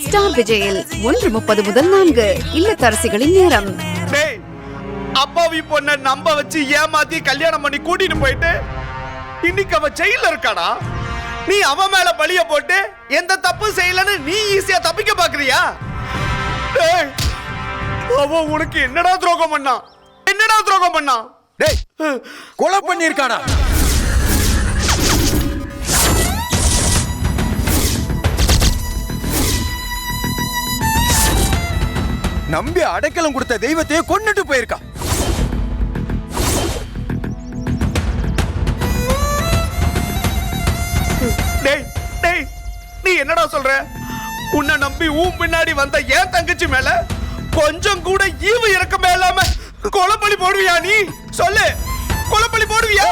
Star விஜயில் 1:30 முதல் 4 இல்லத்தரசிகளின் நேரம். அப்பாவி பொண்ண நம்ப வச்சு ஏமாத்தி கல்யாணம் பண்ணி கூட்டிட்டு போயிட்டு இன்னைக்கு அவ ஜெயில இருக்காடா. நீ அவன் மேல பழிய போட்டு எந்த தப்பு செய்யலன்னு நீ ஈஸியா தப்பிக்க பாக்குறியா? அவ உனக்கு என்னடா துரோகம் பண்ணா? என்னடா துரோகம் பண்ணா? டேய், கொலை பண்ணிருக்காடா. நம்பி அடைக்கலம் கொடுத்த தெய்வத்தையே கொன்னுட்டு போயிருக்கா. டேய் டேய், நீ என்னடா சொல்ற? உன்னை நம்பி பின்னாடி வந்த ஏன் தங்கச்சி மேல கொஞ்சம் கூட ஈவு இறக்கமே இல்லாம கொலைப்பழி போடுவியா? நீ சொல்லு, கொலைப்பழி போடுவியா?